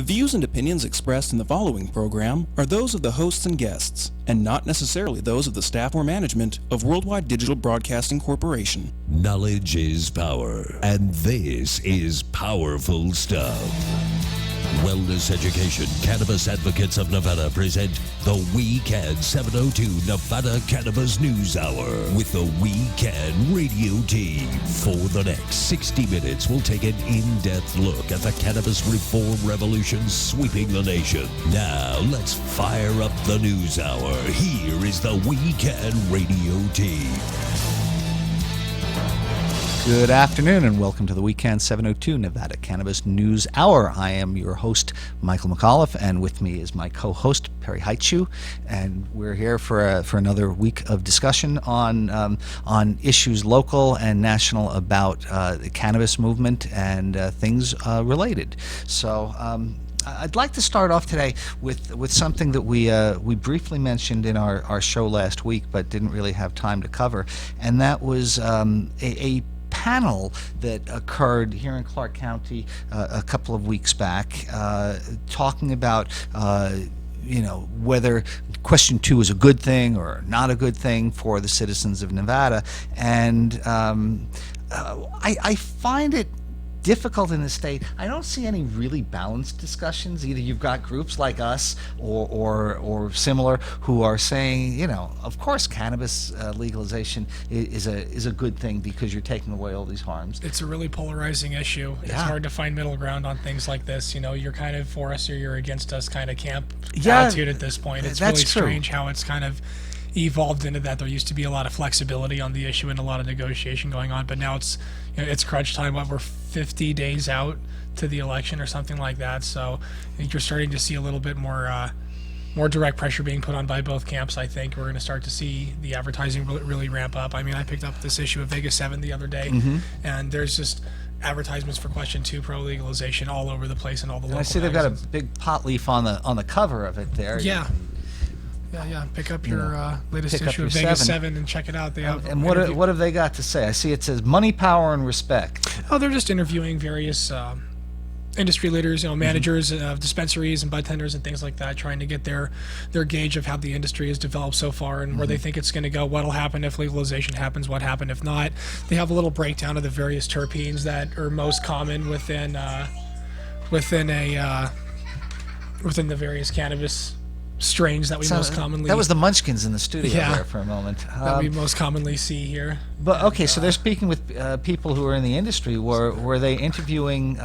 views and opinions expressed in the following program are those of the hosts and guests, and not necessarily those of the staff or management of Worldwide Digital Broadcasting Corporation. Knowledge is power, and this is powerful stuff. Wellness Education Cannabis Advocates of Nevada present the We Can 702 Nevada Cannabis News Hour with the We Can radio team. For the next 60 minutes, we'll take an in-depth look at the cannabis reform revolution sweeping the nation. Now, let's fire up the news hour. Here is the We Can radio team. Good afternoon and welcome to the Weekend 702 Nevada Cannabis News Hour. I am your host, Michael McAuliffe, and with me is my co-host, Perry Heichu, and we're here for another week of discussion on issues local and national about the cannabis movement and things related. So I'd like to start off today with something that we briefly mentioned in our show last week, but didn't really have time to cover, and that was a panel that occurred here in Clark County a couple of weeks back, talking about whether question 2 is a good thing or not a good thing for the citizens of Nevada. And I find it difficult in the state. I don't see any really balanced discussions. Either you've got groups like us or similar who are saying, of course cannabis legalization is a good thing because you're taking away all these harms. It's a really polarizing issue. It's hard to find middle ground on things like this. You're kind of for us or you're against us kind of camp attitude at this point. It's really strange how it's kind of evolved into that. There used to be a lot of flexibility on the issue and a lot of negotiation going on, but now it's crunch time. We're 50 days out to the election or something like that, so I think you're starting to see a little bit more direct pressure being put on by both camps. I think we're going to start to see the advertising really ramp up. I mean, I picked up this issue of Vegas 7 the other day, and there's just advertisements for question 2 pro legalization all over the place in all the local magazines. I see they've got a big pot leaf on the cover of it there. Yeah. Pick up your latest issue of Vegas 7 and check it out. They have and what have they got to say? I see it says money, power, and respect. Oh, they're just interviewing various industry leaders, managers of dispensaries and bud tenders and things like that, trying to get their gauge of how the industry has developed so far and where they think it's going to go, what'll happen if legalization happens, what happened if not. They have a little breakdown of the various terpenes that are most common within the various cannabis strains that we most commonly... That was the munchkins in the studio there for a moment. That we most commonly see here. But okay, so they're speaking with people who are in the industry. Were they interviewing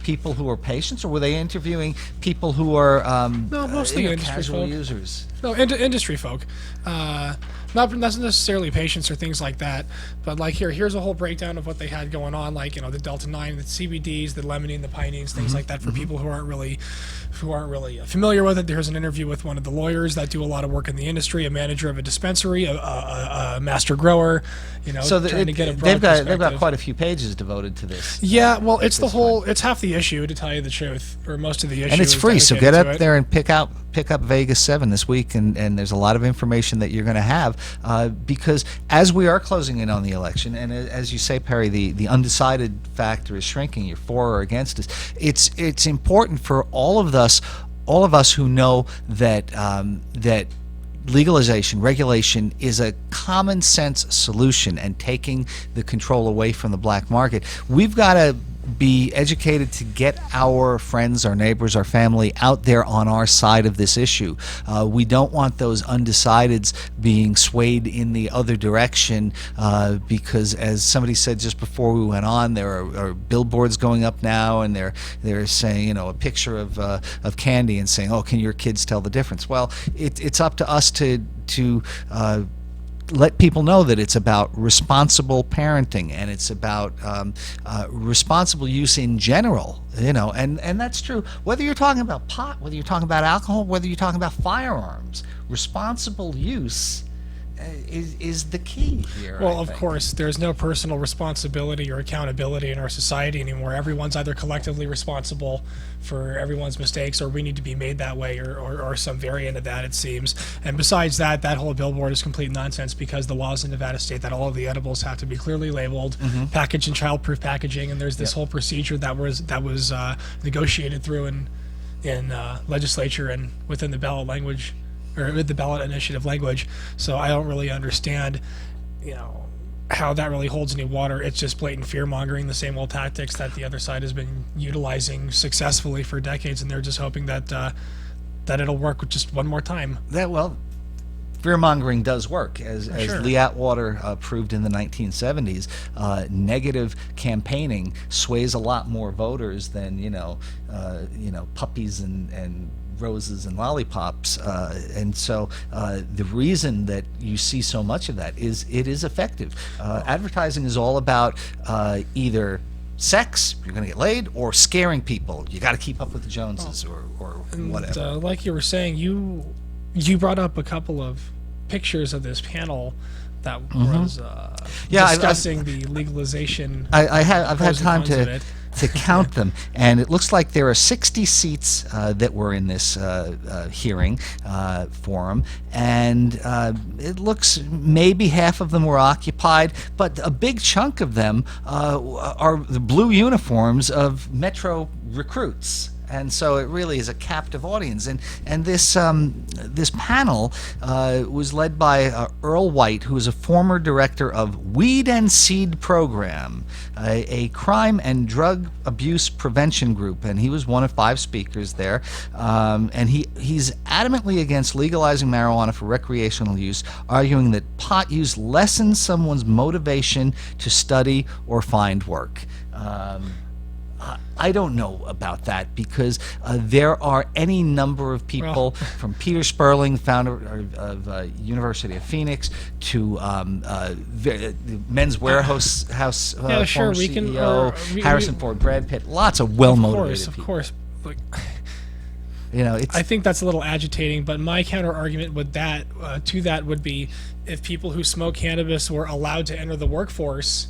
people who are patients, or were they interviewing people who are no, mostly industry casual folk. Users? No, industry folk. Not necessarily patients or things like that, but like here's a whole breakdown of what they had going on, like the Delta 9, the CBDs, the limonene, the pinenes, things like that for people who aren't really familiar with it. There's an interview with one of the lawyers that do a lot of work in the industry, a manager of a dispensary, a master grower. So trying to get a broad they've got quite a few pages devoted to this. Yeah, well, it's it's half the issue, to tell you the truth, or most of the issue. And it's free, so get up there and pick up Vegas 7 this week, and there's a lot of information that you're going to have, because as we are closing in on the election, and as you say, Perry, the undecided factor is shrinking. You're for or against us. It's important for all of us who know that legalization, regulation is a common sense solution, and taking the control away from the black market. We've got to be educated to get our friends, our neighbors, our family out there on our side of this issue. We don't want those undecideds being swayed in the other direction, because, as somebody said just before we went on, there are billboards going up now, and they're saying, a picture of candy and saying, "Oh, can your kids tell the difference?" Well, it's up to us to let people know that it's about responsible parenting, and it's about responsible use in general, and that's true whether you're talking about pot, whether you're talking about alcohol, whether you're talking about firearms. Responsible use is the key here. Well, of course, there's no personal responsibility or accountability in our society anymore. Everyone's either collectively responsible for everyone's mistakes, or we need to be made that way, or some variant of that, it seems. And besides that whole billboard is complete nonsense, because the laws in Nevada state that all of the edibles have to be clearly labeled, packaged in child-proof packaging, and there's this whole procedure that was negotiated through and in legislature and within the ballot language, or with the ballot initiative language. So I don't really understand, how that really holds any water. It's just blatant fear mongering, the same old tactics that the other side has been utilizing successfully for decades, and they're just hoping that that it'll work just one more time. Fear-mongering does work, as Sure. Lee Atwater proved in the 1970s. Negative campaigning sways a lot more voters than puppies and roses and lollipops, and so the reason that you see so much of that is it is effective. Advertising is all about either sex, you're going to get laid, or scaring people. You got to keep up with the Joneses, or whatever. And, like you were saying, you brought up a couple of pictures of this panel that was discussing the legalization. I've had pros and time cons of it. to count them, and it looks like there are 60 seats that were in this hearing forum, and it looks maybe half of them were occupied, but a big chunk of them are the blue uniforms of Metro recruits. And so it really is a captive audience. And this panel was led by Earl White, who is a former director of Weed and Seed Program, a crime and drug abuse prevention group. And he was one of 5 speakers there. And he's adamantly against legalizing marijuana for recreational use, arguing that pot use lessens someone's motivation to study or find work. I don't know about that, because there are any number of people, from Peter Sperling, founder of University of Phoenix, to Men's Warehouse former sure, we CEO, can, Harrison Ford, Brad Pitt, lots of well-motivated people. Of course. Like, It's, I think that's a little agitating, but my counter argument with that to that would be, if people who smoke cannabis were allowed to enter the workforce,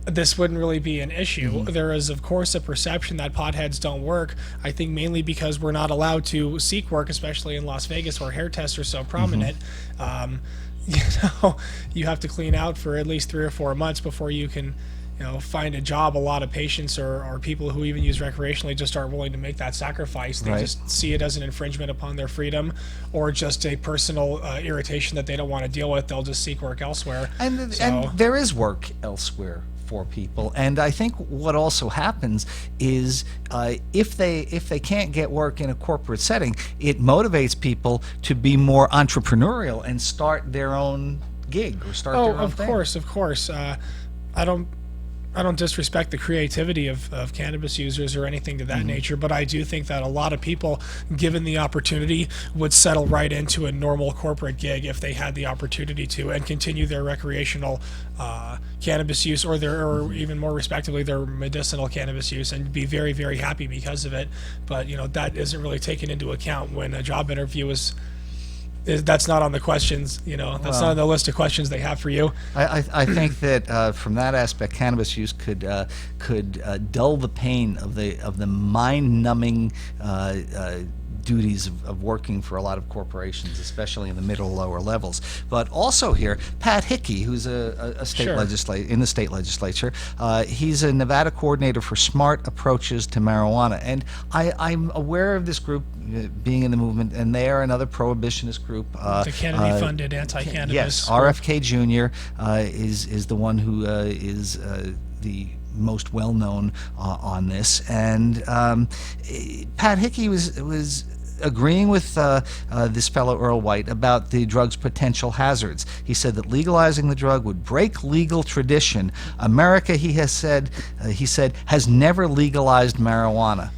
this wouldn't really be an issue. There is, of course, a perception that potheads don't work. I think mainly because we're not allowed to seek work, especially in Las Vegas, where hair tests are so prominent. You have to clean out for at least 3 or 4 months before you can, find a job. A lot of patients or people who even use recreationally just aren't willing to make that sacrifice. They just see it as an infringement upon their freedom, or just a personal irritation that they don't want to deal with. They'll just seek work elsewhere. And there is work elsewhere for people, and I think what also happens is if they can't get work in a corporate setting, it motivates people to be more entrepreneurial and start their own gig or start their own thing. Of course. I don't disrespect the creativity of cannabis users or anything to that nature, but I do think that a lot of people, given the opportunity, would settle right into a normal corporate gig if they had the opportunity to, and continue their recreational cannabis use, or even more respectively, their medicinal cannabis use, and be very, very happy because of it. But that isn't really taken into account when a job interview that's not on the questions, that's not on the list of questions they have for you. I think that from that aspect, cannabis use could dull the pain of the mind-numbing duties of working for a lot of corporations, especially in the middle lower levels. But also here, Pat Hickey, who's a state legislator in the state legislature, he's a Nevada coordinator for Smart Approaches to Marijuana, and I'm aware of this group being in the movement, and they are another prohibitionist group. The Kennedy-funded anti-cannabis. Yes, RFK Jr. Is the one who is the most well known on this, and Pat Hickey was agreeing with this fellow Earl White about the drug's potential hazards. He said that legalizing the drug would break legal tradition. America, he said, has never legalized marijuana.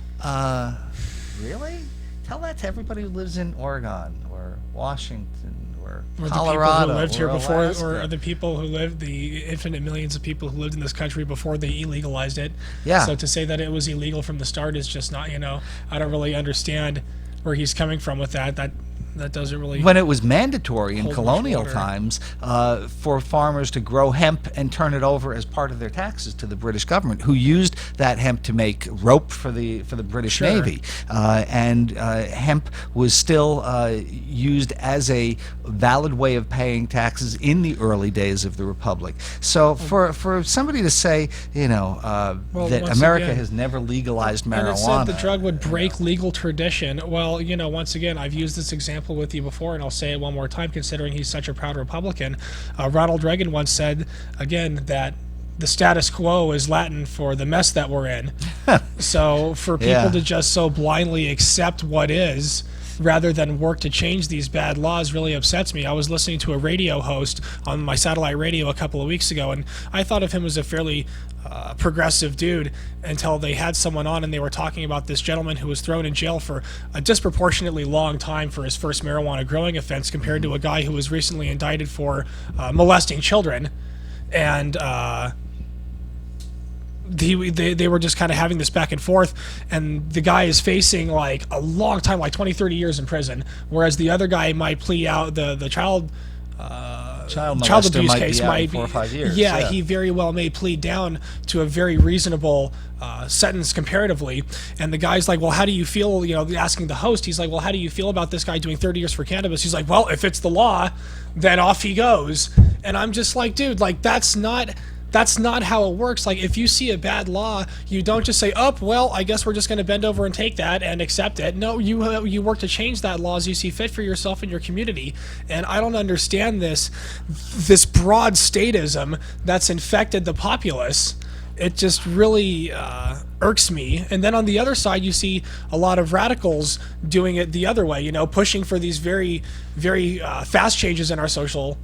Really? Tell that to everybody who lives in Oregon or Washington or Colorado, the people who lived here before, Alaska. or the people who lived, the infinite millions of people who lived in this country before they illegalized it. Yeah. So to say that it was illegal from the start is just not, I don't really understand where he's coming from with that. That doesn't really. When it was mandatory in hold colonial much water. times for farmers to grow hemp and turn it over as part of their taxes to the British government, who used that hemp to make rope for the British Navy, and hemp was still used as a valid way of paying taxes in the early days of the Republic. So for somebody to say, that America has never legalized marijuana, and it said the drug would break legal tradition. Well, once again, I've used this example with you before, and I'll say it one more time, considering he's such a proud Republican. Ronald Reagan once said, again, that the status quo is Latin for the mess that we're in. So for people to just so blindly accept what is, rather than work to change these bad laws, really upsets me. I was listening to a radio host on my satellite radio a couple of weeks ago, and I thought of him as a fairly progressive dude until they had someone on and they were talking about this gentleman who was thrown in jail for a disproportionately long time for his first marijuana growing offense, compared to a guy who was recently indicted for molesting children. And they were just kind of having this back and forth, and the guy is facing like a long time, like 20, 30 years in prison, whereas the other guy might plea out, the child abuse case might be 4 or 5 years. Yeah, he very well may plead down to a very reasonable sentence comparatively. And the guy's like, well, how do you feel, asking the host, he's like, well, how do you feel about this guy doing 30 years for cannabis? He's like, well, if it's the law, then off he goes. And I'm just like, dude, like that's not how it works. Like, if you see a bad law, you don't just say, oh, well, I guess we're just going to bend over and take that and accept it. No, you work to change that law as you see fit for yourself and your community. And I don't understand this broad statism that's infected the populace. It just really irks me. And then on the other side, you see a lot of radicals doing it the other way, pushing for these very, very fast changes in our social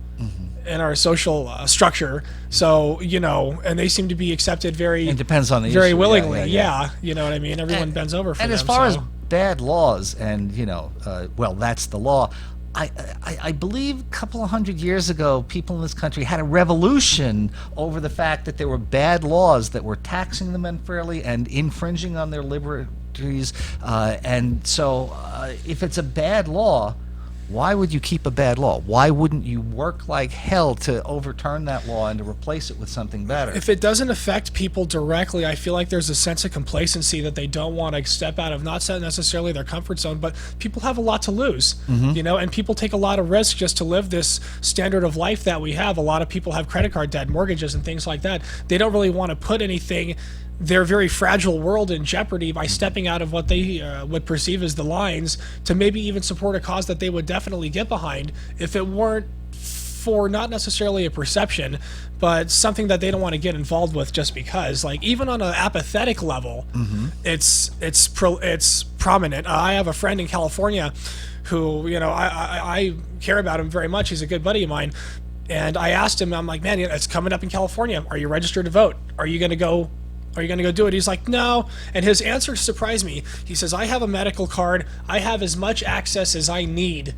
structure. So, and they seem to be accepted it depends on the very issue. Willingly. Yeah. You know what I mean? Everyone bends over for them. And as far as bad laws and, that's the law. I believe a couple of 100 years ago, people in this country had a revolution over the fact that there were bad laws that were taxing them unfairly and infringing on their liberties. And so if it's a bad law, why would you keep a bad law? Why wouldn't you work like hell to overturn that law and to replace it with something better? If it doesn't affect people directly, I feel like there's a sense of complacency that they don't want to step out of, not necessarily their comfort zone, but people have a lot to lose, and people take a lot of risk just to live this standard of life that we have. A lot of people have credit card debt, mortgages, and things like that. They don't really want to put their very fragile world in jeopardy by stepping out of what they would perceive as the lines to maybe even support a cause that they would definitely get behind if it weren't for not necessarily a perception, but something that they don't want to get involved with just because. Like, even on an apathetic level, it's prominent. I have a friend in California who, I care about him very much. He's a good buddy of mine. And I asked him, I'm like, man, it's coming up in California. Are you registered to vote? Are you going to go do it? He's like, no. And his answer surprised me. He says, I have a medical card. I have as much access as I need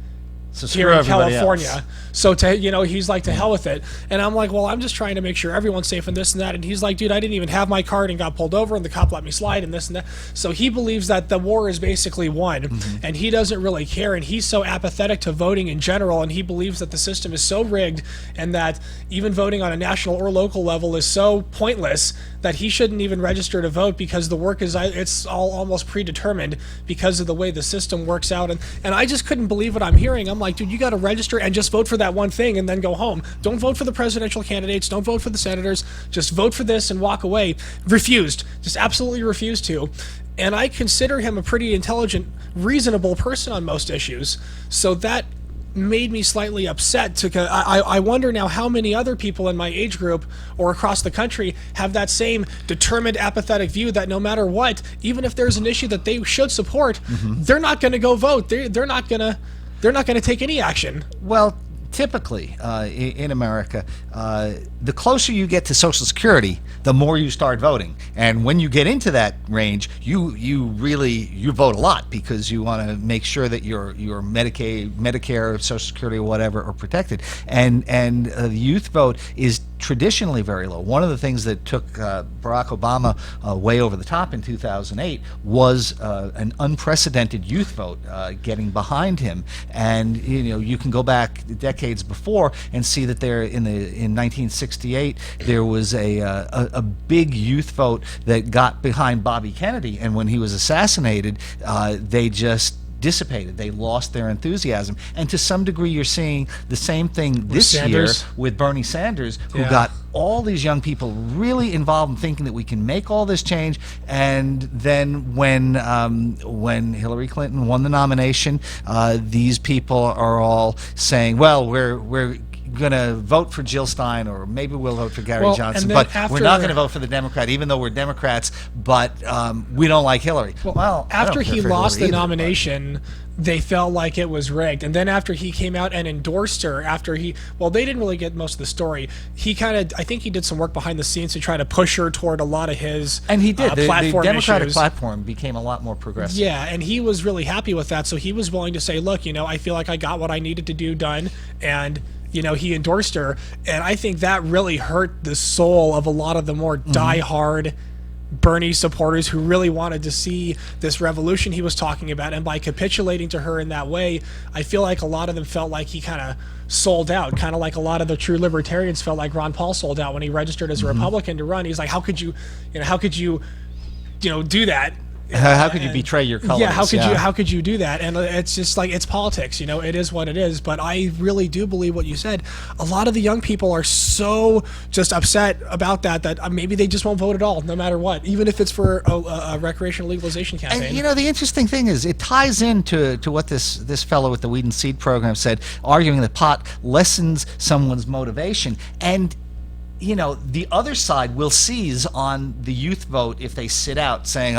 here in California. Else. So he's like, to hell with it. And I'm like, well, I'm just trying to make sure everyone's safe and this and that. And he's like, dude, I didn't even have my card and got pulled over and the cop let me slide and this and that. So he believes that the war is basically won, and he doesn't really care. And he's so apathetic to voting in general. And he believes that the system is so rigged and that even voting on a national or local level is so pointless that he shouldn't even register to vote because the work it's all almost predetermined because of the way the system works out. And I just couldn't believe what I'm hearing. I'm like, dude, you got to register and just vote for that one thing and then go home. Don't vote for the presidential candidates. Don't vote for the senators. Just vote for this and walk away. Refused. Just absolutely refused to. And I consider him a pretty intelligent, reasonable person on most issues. So that made me slightly upset. I wonder now how many other people in my age group or across the country have that same determined, apathetic view that no matter what, even if there's an issue that they should support, they're not going to go vote. They're not going to take any action. Well, typically in America, the closer you get to Social Security, the more you start voting. And when you get into that range, you vote a lot because you want to make sure that your Medicare, Social Security, or whatever are protected. And the youth vote is traditionally very low. One of the things that took Barack Obama way over the top in 2008 was an unprecedented youth vote getting behind him. And you can go back decades before and see that there in 1968 there was a big youth vote that got behind Bobby Kennedy, and when he was assassinated, they just dissipated. They lost their enthusiasm. And to some degree, you're seeing the same thing this year with Bernie Sanders, who got all these young people really involved in thinking that we can make all this change. And then when Hillary Clinton won the nomination, these people are all saying, well, we're going to vote for Jill Stein, or maybe we'll vote for Gary Johnson, but we're not going to vote for the Democrat, even though we're Democrats, but we don't like Hillary. Well, after he lost the nomination, they felt like it was rigged. And then after he came out and endorsed her, they didn't really get most of the story. I think he did some work behind the scenes to try to push her toward a lot of his and he did. The Democratic issues. platform became a lot more progressive. Yeah, and he was really happy with that, so he was willing to say, look, I feel like I got what I needed to do done, and he endorsed her. And I think that really hurt the soul of a lot of the more diehard Bernie supporters who really wanted to see this revolution he was talking about. And by capitulating to her in that way, I feel like a lot of them felt like he kind of sold out, kind of like a lot of the true libertarians felt like Ron Paul sold out when he registered as a Republican to run. He's like, how could you do that? How could you betray your colors? Yeah, how could you do that? And it's just like, it's politics, it is what it is. But I really do believe what you said. A lot of the young people are so just upset about that maybe they just won't vote at all, no matter what, even if it's for a recreational legalization campaign. And the interesting thing is, it ties into what this fellow with the Weed and Seed program said, arguing that pot lessens someone's motivation. And the other side will seize on the youth vote if they sit out saying,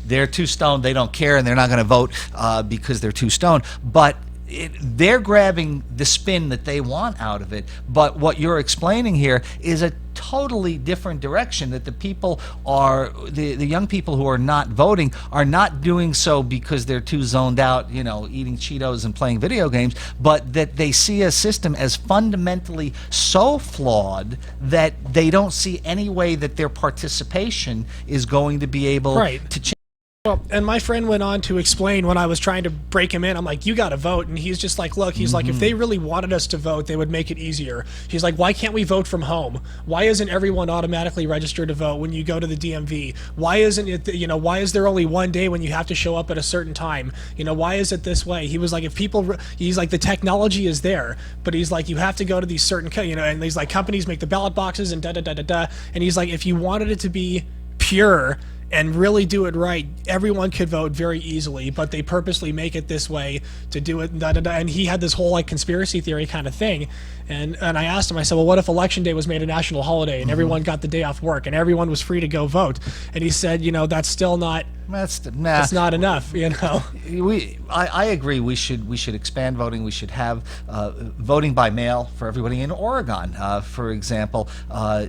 they're too stoned, they don't care, and they're not going to vote because they're too stoned. But they're grabbing the spin that they want out of it. But what you're explaining here is a totally different direction, that the young people who are not voting are not doing so because they're too zoned out, eating Cheetos and playing video games, but that they see a system as fundamentally so flawed that they don't see any way that their participation is going to be able to change. Well, and my friend went on to explain when I was trying to break him in, I'm like, you got to vote. And he's just like, look, he's like, if they really wanted us to vote, they would make it easier. He's like, why can't we vote from home? Why isn't everyone automatically registered to vote when you go to the DMV? Why isn't it, why is there only one day when you have to show up at a certain time? Why is it this way? He was like, he's like, the technology is there, but he's like, you have to go to these certain, and he's like, companies make the ballot boxes and da-da-da-da-da. And he's like, if you wanted it to be pure and really do it right, everyone could vote very easily, but they purposely make it this way to do it. And he had this whole conspiracy theory kind of thing. And I asked him, I said, well, what if Election Day was made a national holiday and everyone got the day off work and everyone was free to go vote? And he said, that's still not. That's not enough, I agree. We should expand voting. We should have voting by mail for everybody. In Oregon, for example,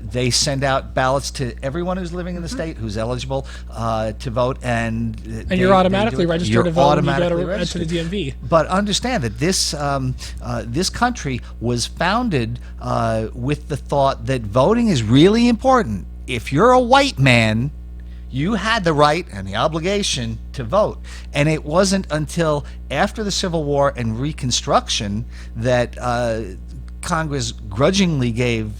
they send out ballots to everyone who's living in the state who's eligible to vote, and you're automatically registered to vote when you go to the DMV. But understand that this country was founded with the thought that voting is really important. If you're a white man, you had the right and the obligation to vote. And it wasn't until after the Civil War and Reconstruction that Congress grudgingly gave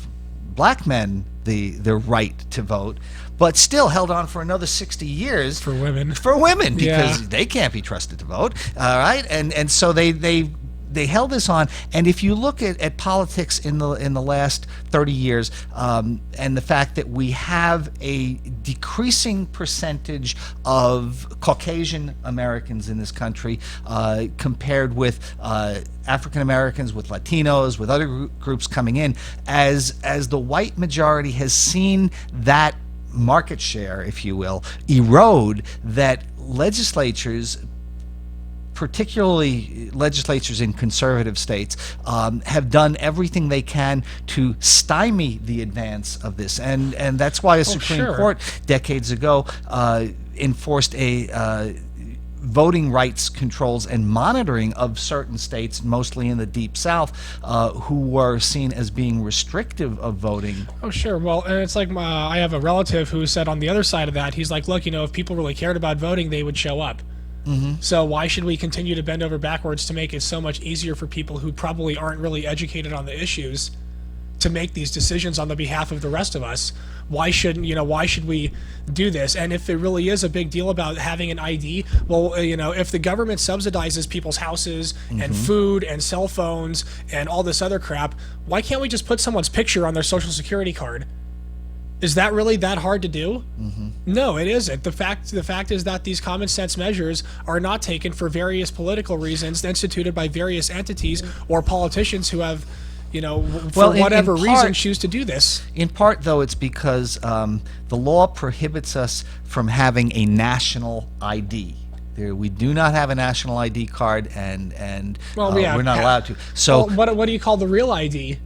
black men the right to vote, but still held on for another 60 years for women because they can't be trusted to vote. All right, and so they held this on. And if you look at politics in the last 30 years, and the fact that we have a decreasing percentage of Caucasian Americans in this country compared with African Americans, with Latinos, with other groups coming in, as the white majority has seen that market share, if you will, erode, that legislatures, particularly legislatures in conservative states, have done everything they can to stymie the advance of this. And that's why a Supreme Court decades ago enforced a voting rights controls and monitoring of certain states, mostly in the Deep South, who were seen as being restrictive of voting. Oh, sure. Well, and it's like I have a relative who said on the other side of that, he's like, look, if people really cared about voting, they would show up. So why should we continue to bend over backwards to make it so much easier for people who probably aren't really educated on the issues to make these decisions on the behalf of the rest of us? Why should we do this? And if it really is a big deal about having an ID, well, if the government subsidizes people's houses and food and cell phones and all this other crap, why can't we just put someone's picture on their Social Security card? Is that really that hard to do? No, it isn't. The fact is that these common sense measures are not taken for various political reasons instituted by various entities or politicians who have, for whatever reason, choose to do this. In part, though, it's because the law prohibits us from having a national ID. We do not have a national ID card, and we're not allowed to. So, what do you call the real ID?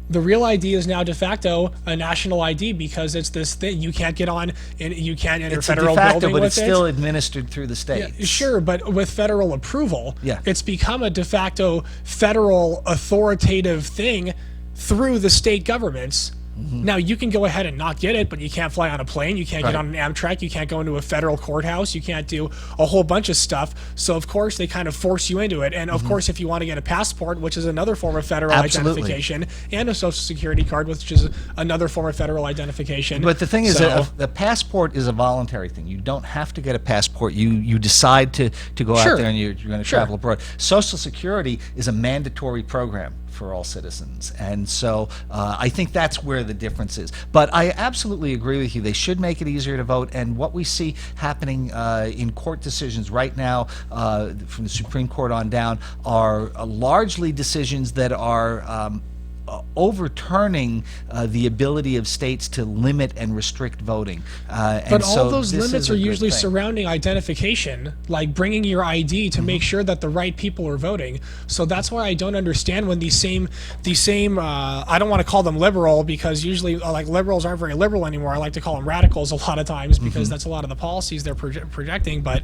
The real ID is now de facto a national ID because it's this thing you can't get on, and you can't enter federal building with it. But it's still administered through the state. Yeah, sure, but with federal approval, yeah, it's become a de facto federal authoritative thing through the state governments. Now, you can go ahead and not get it, but you can't fly on a plane, you can't get on an Amtrak, you can't go into a federal courthouse, you can't do a whole bunch of stuff. So, of course, they kind of force you into it. And, of course, if you want to get a passport, which is another form of federal identification, and a Social Security card, which is another form of federal identification. But the thing is that the passport is a voluntary thing. You don't have to get a passport. You decide to go out there and you're going to travel abroad. Social Security is a mandatory program for all citizens, and so I think that's where the difference is. But I absolutely agree with you. They should make it easier to vote, and what we see happening in court decisions right now from the Supreme Court on down are largely decisions that are overturning the ability of states to limit and restrict voting. But all those limits are usually surrounding identification, like bringing your ID to make sure that the right people are voting. So that's why I don't understand when these same I don't want to call them liberal, because usually like liberals aren't very liberal anymore. I like to call them radicals a lot of times because that's a lot of the policies they're projecting. But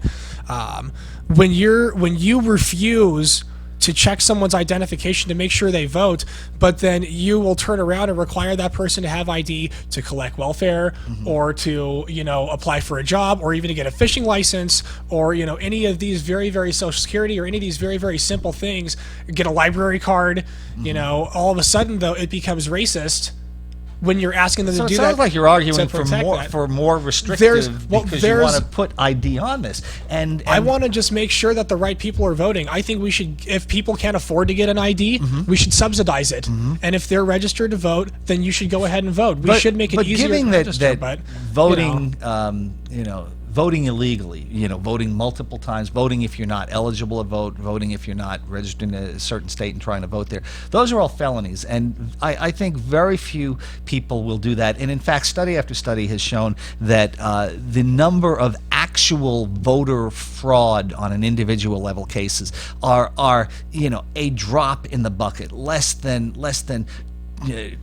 when you refuse to check someone's identification to make sure they vote, but then you will turn around and require that person to have ID to collect welfare or to, apply for a job or even to get a fishing license or, any of these very, very Social Security or any of these very, very simple things, get a library card, all of a sudden, though, it becomes racist when you're asking them to do that. So it sounds like you're arguing for more restrictive because you want to put ID on this. And I want to just make sure that the right people are voting. I think we should, if people can't afford to get an ID, we should subsidize it. And if they're registered to vote, then you should go ahead and vote. We should make it easier to register. But voting, voting illegally, voting multiple times, voting if you're not eligible to vote, voting if you're not registered in a certain state and trying to vote there. Those are all felonies, and I think very few people will do that. And in fact, study after study has shown that the number of actual voter fraud on an individual level cases are a drop in the bucket, less than 0.2%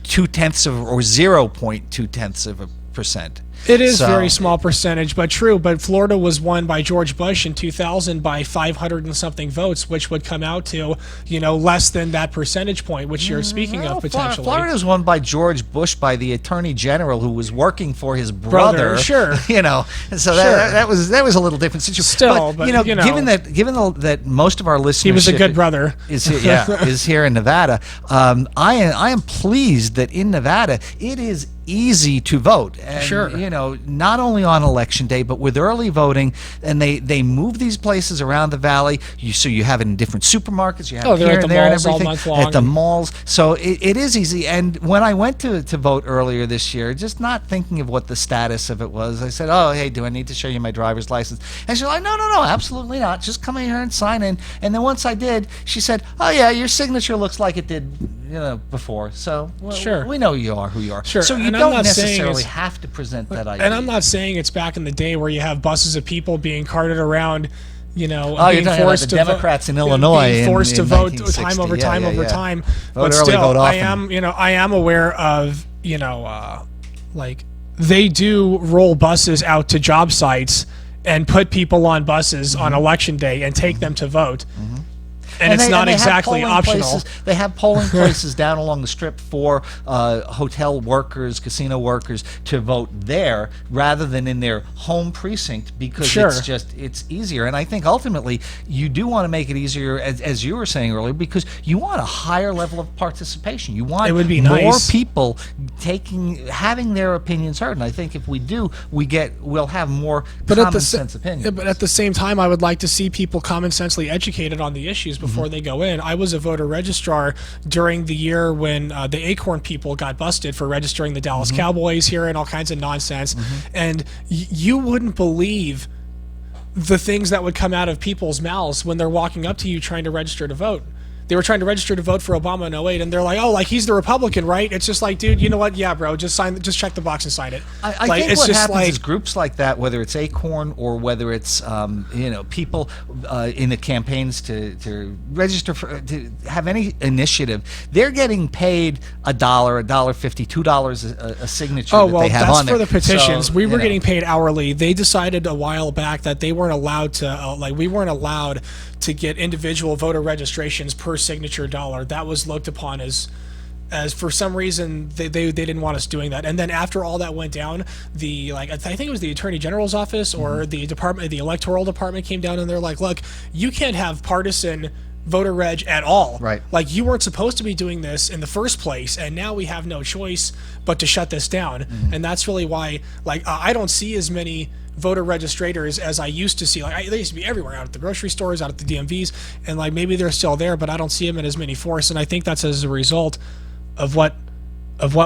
or 0.2%. It is very small percentage, but true. But Florida was won by George Bush in 2000 by 500 and something votes, which would come out to, less than that percentage point, which you're speaking of potentially. Florida was won by George Bush by the Attorney General who was working for his brother. Sure. So that was a little different situation. Still, but given that most of our listeners, he was a good brother, is here in Nevada. I am pleased that in Nevada it is easy to vote. And, not only on election day, but with early voting, and they move these places around the valley. So you have it in different supermarkets. You have it here and there and everything at the malls. So it is easy. And when I went to vote earlier this year, just not thinking of what the status of it was, I said, "Oh, hey, do I need to show you my driver's license?" And she's like, "No, absolutely not. Just come in here and sign in." And then once I did, she said, "Oh yeah, your signature looks like it did." Before. So we know you are who you are. Sure. So you don't necessarily have to present that ID. And I'm not saying it's back in the day where you have buses of people being carted around, you're talking about the Democrats in Illinois being forced to vote time over time. Vote but early, still, vote often. I am aware of, like they do roll buses out to job sites and put people on buses on election day and take them to vote. And it's not exactly optional. They have polling places down along the strip for hotel workers, casino workers to vote there rather than in their home precinct, because it's easier. And I think ultimately you do want to make it easier, as you were saying earlier, because you want a higher level of participation. You want more people having their opinions heard. And I think if we do, we'll have more common sense opinions. But at the same time, I would like to see people common sensely educated on the issues before they go in. I was a voter registrar during the year when the Acorn people got busted for registering the Dallas Cowboys here and all kinds of nonsense. And you wouldn't believe the things that would come out of people's mouths when they're walking up to you trying to register to vote. They were trying to register to vote for Obama in 2008, and they're like, "Oh, like he's the Republican, right?" It's just like, dude, you know what? Yeah, bro, just check the box and sign it. I think what happens is groups like that, whether it's Acorn or whether it's people in the campaigns to register to have any initiative, they're getting paid $1, $1.50, $2 a signature. Oh well, they have that's on for the petitions. So, we were getting paid hourly. They decided a while back that they weren't allowed to we weren't allowed to get individual voter registrations per signature dollar. That was looked upon as for some reason they didn't want us doing that. And then after all that went down, I think it was the Attorney General's office or the Electoral Department came down and they're like, look, you can't have partisan voter reg at all. Right. Like, you weren't supposed to be doing this in the first place, and now we have no choice but to shut this down. And that's really why I don't see as many voter registrators as I used to see. They used to be everywhere, out at the grocery stores, out at the DMVs, and maybe they're still there, but I don't see them in as many force. And I think that's as a result of what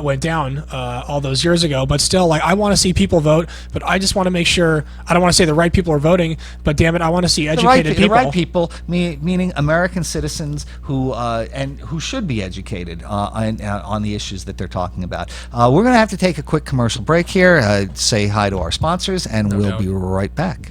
went down all those years ago. But still, I want to see people vote, but I just want to make sure, I don't want to say the right people are voting, but damn it, I want to see educated people. The right people, meaning American citizens who should be educated on the issues that they're talking about. We're going to have to take a quick commercial break here, say hi to our sponsors, and we'll be right back.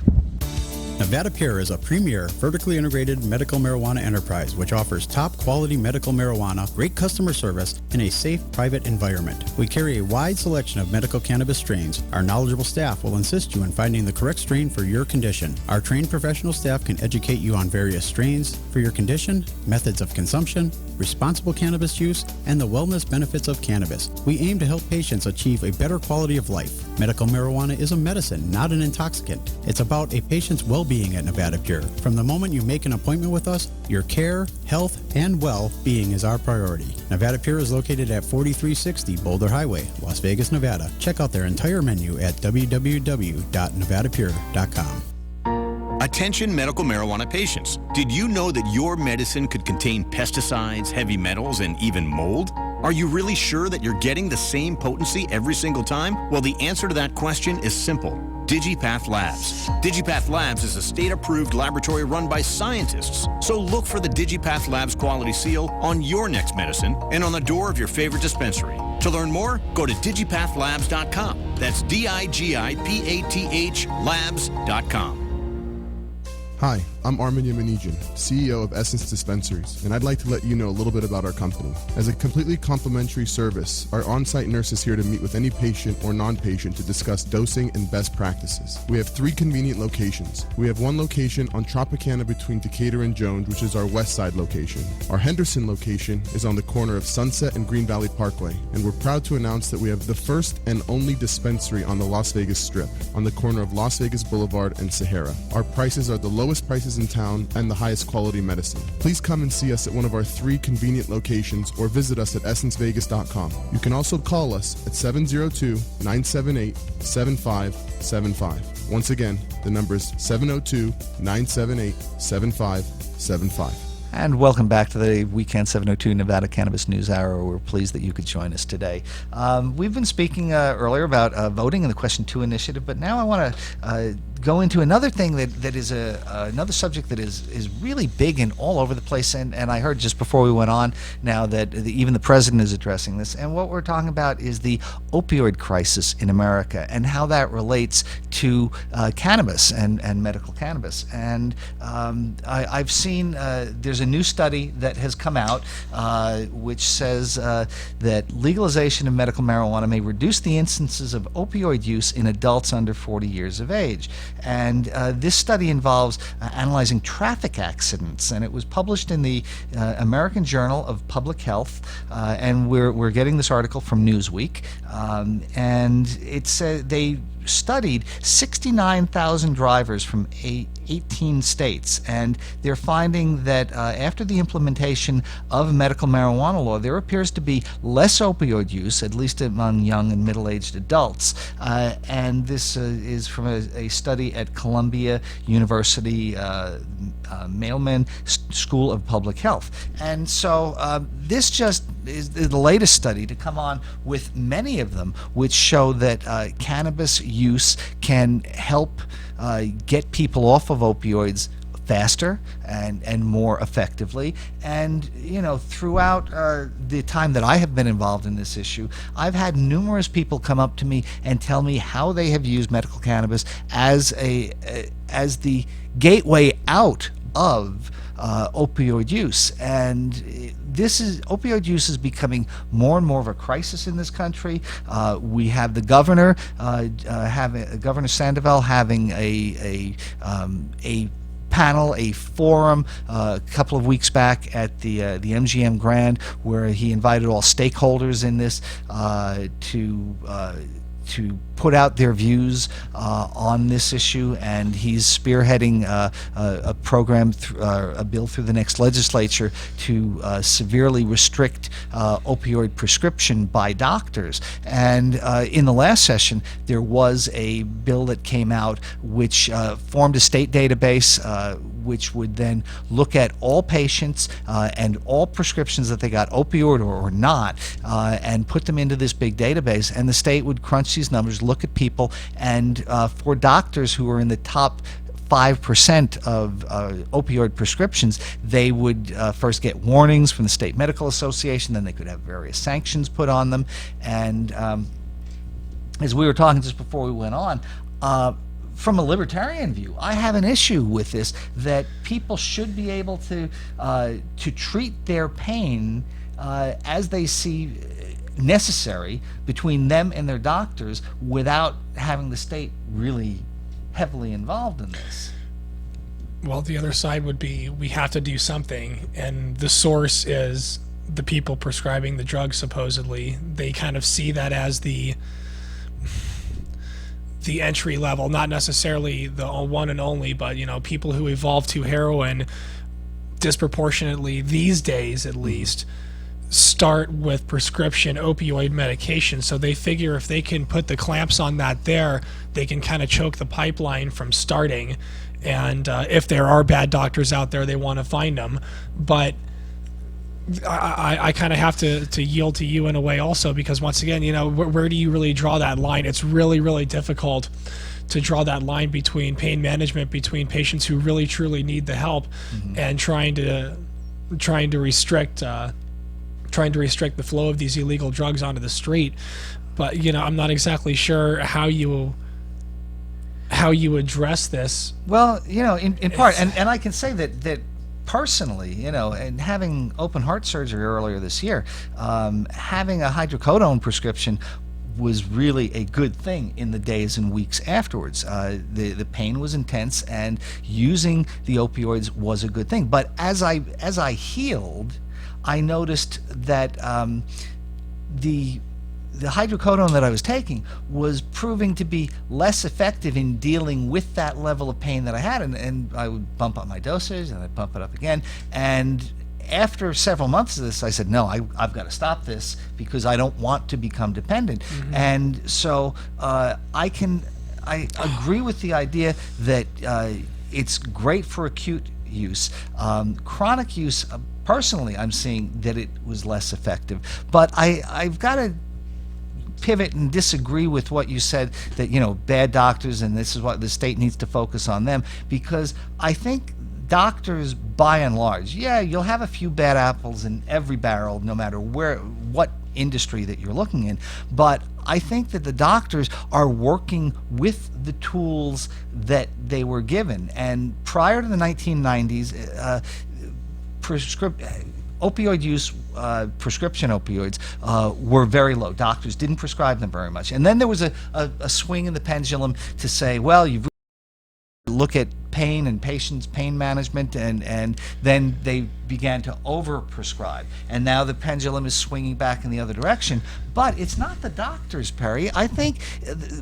Nevada Pure is a premier, vertically integrated medical marijuana enterprise which offers top quality medical marijuana, great customer service, and a safe, private environment. We carry a wide selection of medical cannabis strains. Our knowledgeable staff will assist you in finding the correct strain for your condition. Our trained professional staff can educate you on various strains for your condition, methods of consumption, responsible cannabis use, and the wellness benefits of cannabis. We aim to help patients achieve a better quality of life. Medical marijuana is a medicine, not an intoxicant. It's about a patient's well-being at Nevada Pure. From the moment you make an appointment with us, your care, health, and well-being is our priority. Nevada Pure is located at 4360 Boulder Highway, Las Vegas, Nevada. Check out their entire menu at WWDBTV.com. Attention medical marijuana patients. Did you know that your medicine could contain pesticides, heavy metals, and even mold? Are you really sure that you're getting the same potency every single time? Well, the answer to that question is simple. DigiPath Labs. DigiPath Labs is a state-approved laboratory run by scientists. So look for the DigiPath Labs quality seal on your next medicine and on the door of your favorite dispensary. To learn more, go to digipathlabs.com. That's DIGIPATH labs.com. Hi, I'm Armin Yamanijan, CEO of Essence Dispensaries, and I'd like to let you know a little bit about our company. As a completely complimentary service, our on-site nurse is here to meet with any patient or non-patient to discuss dosing and best practices. We have 3 convenient locations. We have one location on Tropicana between Decatur and Jones, which is our west side location. Our Henderson location is on the corner of Sunset and Green Valley Parkway, and we're proud to announce that we have the first and only dispensary on the Las Vegas Strip, on the corner of Las Vegas Boulevard and Sahara. Our prices are the lowest prices in town and the highest quality medicine. Please come and see us at one of our 3 convenient locations or visit us at essencevegas.com. You can also call us at 702-978-7575. Once again, the number is 702-978-7575. And welcome back to the Weekend 702 Nevada Cannabis News Hour. We're pleased that you could join us today. We've been speaking earlier about voting in the Question 2 initiative, but now I want to go into another thing that is another subject that is really big and all over the place. And I heard just before we went on now that even the president is addressing this. And what we're talking about is the opioid crisis in America and how that relates to cannabis and medical cannabis. And I've seen there's a new study that has come out which says that legalization of medical marijuana may reduce the instances of opioid use in adults under 40 years of age. And this study involves analyzing traffic accidents, and it was published in the American Journal of Public Health, and we're getting this article from Newsweek, and it's they studied 69,000 drivers from 18 states, and they're finding that after the implementation of medical marijuana law, there appears to be less opioid use, at least among young and middle-aged adults. And this is from a study at Columbia University Mailman School of Public Health. And so this just is the latest study to come on with many of them, which show that cannabis use can help get people off of opioids faster and more effectively. And throughout the time that I have been involved in this issue, I've had numerous people come up to me and tell me how they have used medical cannabis as the gateway out of opioid use. And opioid use is becoming more and more of a crisis in this country. We have the governor Governor Sandoval having a panel, a forum, a couple of weeks back at the MGM Grand, where he invited all stakeholders in this to put out their views on this issue, and he's spearheading a program, a bill through the next legislature to severely restrict opioid prescription by doctors. And in the last session, there was a bill that came out which formed a state database which would then look at all patients and all prescriptions that they got, opioid or not, and put them into this big database, and the state would crunch these numbers, look at people, and for doctors who are in the top 5% of opioid prescriptions, they would first get warnings from the State Medical Association, then they could have various sanctions put on them. And as we were talking just before we went on, from a libertarian view, I have an issue with this, that people should be able to treat their pain as they see necessary between them and their doctors, without having the state really heavily involved in this. Well, the other side would be, we have to do something, and the source is the people prescribing the drug. Supposedly they kind of see that as the entry level, not necessarily the one and only, but people who evolve to heroin disproportionately these days, at least, start with prescription opioid medication. So they figure if they can put the clamps on that there, they can kind of choke the pipeline from starting. And if there are bad doctors out there, they want to find them. But I kind of have to yield to you in a way also, because once again, where do you really draw that line? It's really, really difficult to draw that line between pain management, between patients who really truly need the help, and trying to restrict the flow of these illegal drugs onto the street. But I'm not exactly sure how you address this. Well, in part, and I can say that personally, and having open heart surgery earlier this year, having a hydrocodone prescription was really a good thing in the days and weeks afterwards. The pain was intense, and using the opioids was a good thing. But as I healed, I noticed that the hydrocodone that I was taking was proving to be less effective in dealing with that level of pain that I had, and I would bump up my dosage, and I'd bump it up again. And after several months of this, I said, no, I've got to stop this, because I don't want to become dependent. And so I agree with the idea that it's great for acute use. Chronic use, personally, I'm seeing that it was less effective. But I've got to pivot and disagree with what you said, that bad doctors, and this is what the state needs to focus on them, because I think doctors, by and large, you'll have a few bad apples in every barrel, no matter what industry that you're looking in, but I think that the doctors are working with the tools that they were given. And prior to the 1990s, opioid use, prescription opioids, were very low. Doctors didn't prescribe them very much. And then there was a swing in the pendulum to say, well, you've look at pain and patients' pain management, and then they began to overprescribe. And now the pendulum is swinging back in the other direction. But it's not the doctors, Perry. I think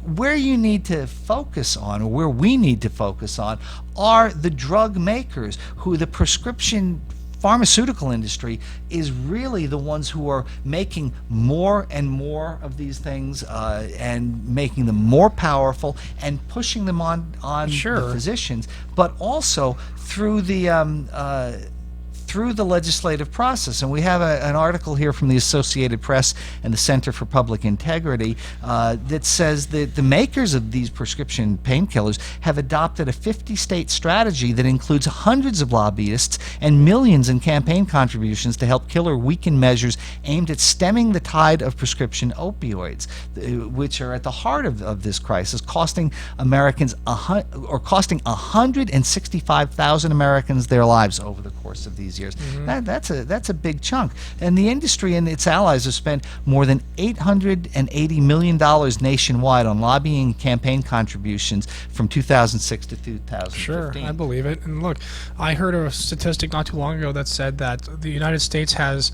where you need to focus on, or where we need to focus on, are the drug makers, who the prescription pharmaceutical industry is really the ones who are making more and more of these things, and making them more powerful and pushing them on the physicians, but also through the legislative process. And we have an article here from the Associated Press and the Center for Public Integrity that says that the makers of these prescription painkillers have adopted a 50-state strategy that includes hundreds of lobbyists and millions in campaign contributions to help kill or weaken measures aimed at stemming the tide of prescription opioids, which are at the heart of this crisis, costing Americans costing 165,000 Americans their lives over the course of these years. That's a big chunk. And the industry and its allies have spent more than $880 million nationwide on lobbying campaign contributions from 2006 to 2015. Sure, I believe it. And look, I heard a statistic not too long ago that said that the United States has,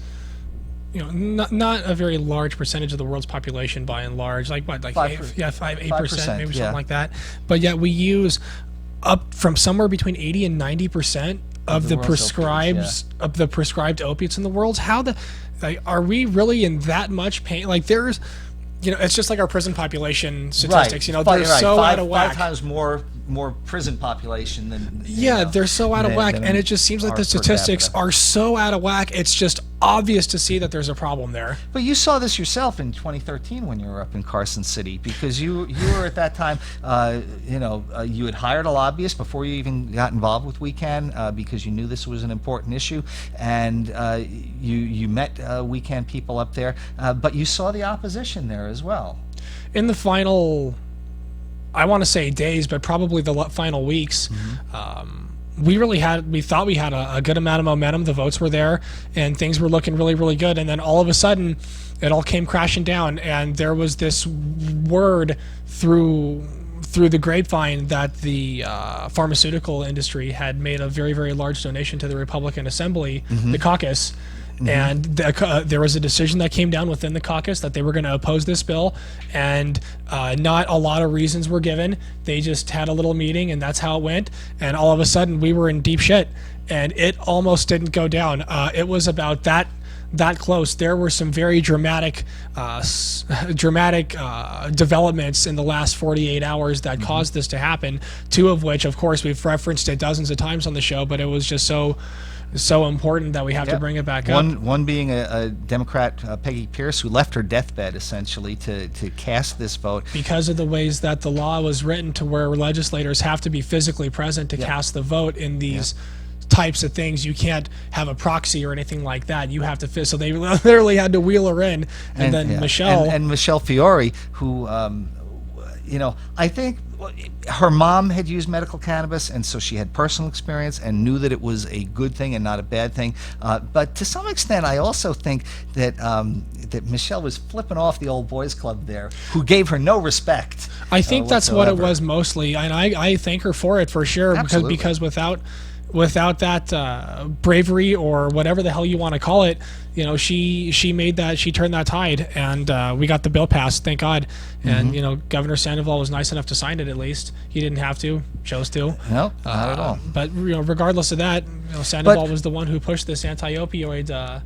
not a very large percentage of the world's population by and large, like what, like 8%, maybe something like that. But yet we use up from somewhere between 80 and 90% of the prescribed opiates in the world. Are we really in that much pain? Like, there's, it's just like our prison population statistics. Right. They're so out of whack. 5 times more prison population than they're so out of whack, and it just seems like the statistics are so out of whack. It's just obvious to see that there's a problem there. But you saw this yourself in 2013 when you were up in Carson City, because you were at that time, you had hired a lobbyist before you even got involved with WeCan, because you knew this was an important issue, and you met WeCan people up there, but you saw the opposition there as well. In the final, I want to say days, but probably the final weeks, we thought we had a good amount of momentum. The votes were there, and things were looking really, really good. And then all of a sudden, it all came crashing down. And there was this word through the grapevine that the pharmaceutical industry had made a very, very large donation to the Republican Assembly, the caucus. And there was a decision that came down within the caucus that they were going to oppose this bill, and not a lot of reasons were given. They just had a little meeting, and that's how it went. And all of a sudden, we were in deep shit, and it almost didn't go down. It was about that close. There were some very dramatic developments in the last 48 hours that caused this to happen, 2 of which, of course, we've referenced it dozens of times on the show, but it was just so important that we have to bring it back up. One being a Democrat, Peggy Pierce, who left her deathbed essentially to cast this vote. Because of the ways that the law was written, to where legislators have to be physically present to cast the vote in these types of things. You can't have a proxy or anything like that. You have to so they literally had to wheel her in. And then Michelle. And Michelle Fiore, who, I think her mom had used medical cannabis, and so she had personal experience and knew that it was a good thing and not a bad thing. But to some extent, I also think that Michelle was flipping off the old boys club there, who gave her no respect. I think that's what it was mostly, and I thank her for it for sure. Absolutely. Because without that bravery, or whatever the hell you want to call it, she turned that tide, and we got the bill passed, thank God. And Governor Sandoval was nice enough to sign it. At least he didn't have to, chose to. No, not at all. But regardless of that, Sandoval was the one who pushed this anti-opioid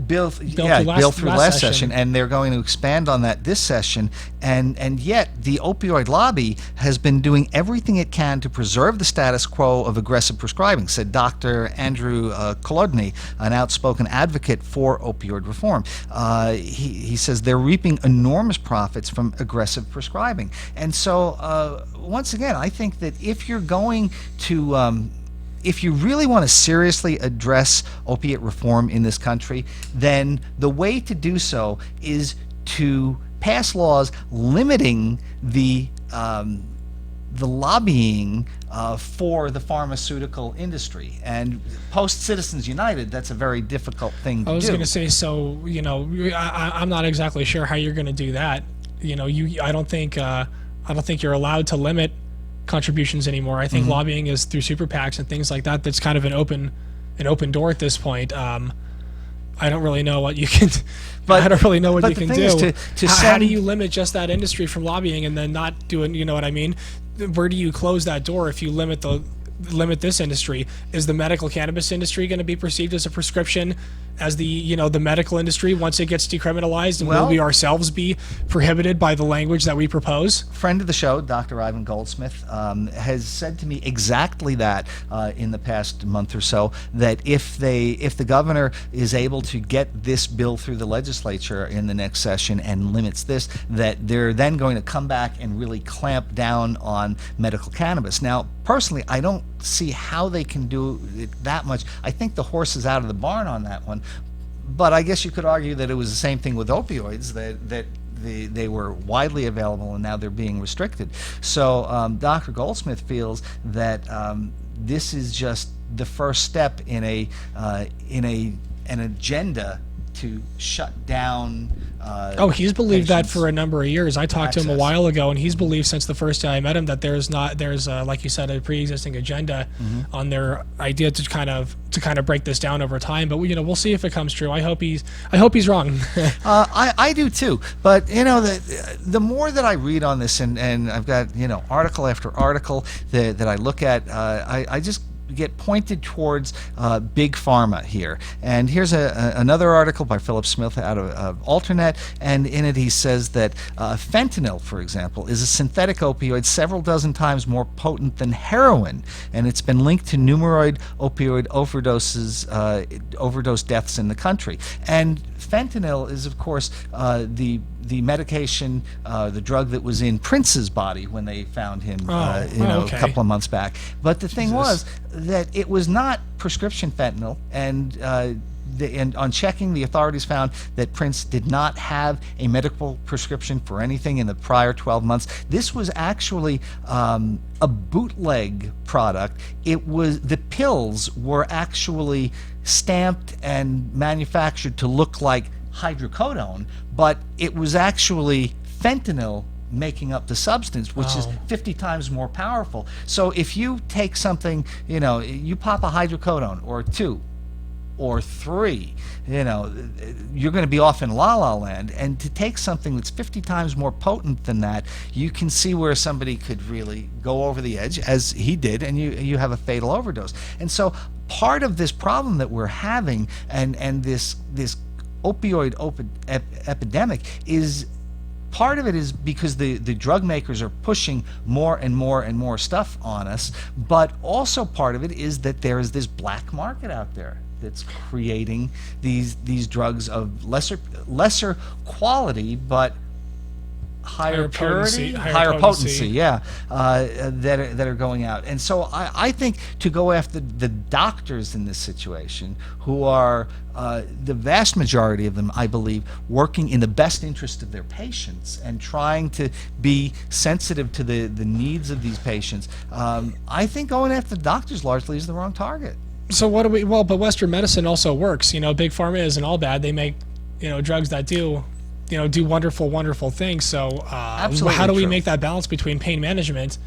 bill through last session, and they're going to expand on that this session. And yet the opioid lobby has been doing everything it can to preserve the status quo of aggressive prescribing, said Dr. Andrew Kolodny, an outspoken advocate for opioid reform. He says they're reaping enormous profits from aggressive prescribing. And so once again, I think that if you're going to if you really want to seriously address opiate reform in this country, then the way to do so is to pass laws limiting the lobbying for the pharmaceutical industry. And post Citizens United, that's a very difficult thing to do. I was going to say, so I'm not exactly sure how you're going to do that. I don't think you're allowed to limit contributions anymore. I think lobbying is through super PACs and things like that. That's kind of an open door at this point. I don't really know what you can. But I don't really know what you can do. How do you limit just that industry from lobbying and then not doing? You know what I mean? Where do you close that door if you limit this industry? Is the medical cannabis industry going to be perceived as a prescription as the medical industry once it gets decriminalized, and will we ourselves be prohibited by the language that we propose? Friend of the show, Dr. Ivan Goldsmith, has said to me exactly that in the past month or so, that if the governor is able to get this bill through the legislature in the next session and limits this, that they're then going to come back and really clamp down on medical cannabis. Now, personally, I don't see how they can do it that much. I think the horse is out of the barn on that one. But I guess you could argue that it was the same thing with opioids, that they were widely available and now they're being restricted. So Dr. Goldsmith feels that this is just the first step in an agenda to shut down. He's believed that for a number of years. I talked to him a while ago, and he's believed since the first day I met him that there's like you said, a pre-existing agenda on their idea to kind of break this down over time. But we'll see if it comes true. I hope he's wrong. I do too. But the more that I read on this, and I've got article after article that I look at, I just get pointed towards big pharma here. And here's another article by Philip Smith out of Alternet, and in it he says that fentanyl, for example, is a synthetic opioid several dozen times more potent than heroin, and it's been linked to numerous opioid overdose deaths in the country. And fentanyl is, of course, the medication, the drug that was in Prince's body when they found him, a couple of months back. But the thing was that it was not prescription fentanyl, and on checking, the authorities found that Prince did not have a medical prescription for anything in the prior 12 months. This was actually a bootleg product. The pills were actually stamped and manufactured to look like hydrocodone, but it was actually fentanyl making up the substance, which is 50 times more powerful. So if you take something, you pop a hydrocodone or 2 or 3, you're going to be off in la la land. And to take something that's 50 times more potent than that, you can see where somebody could really go over the edge, as he did, and you have a fatal overdose. And so part of this problem that we're having, and this opioid epidemic, is part of it is because the drug makers are pushing more and more and more stuff on us, but also part of it is that there is this black market out there that's creating these drugs of lesser quality but higher purity, higher potency, that are going out. And so I think to go after the doctors in this situation, who are the vast majority of them, I believe, working in the best interest of their patients and trying to be sensitive to the needs of these patients, I think going after the doctors largely is the wrong target. So but Western medicine also works. Big pharma isn't all bad. They make, drugs that do wonderful, wonderful things. So how do we make that balance between pain management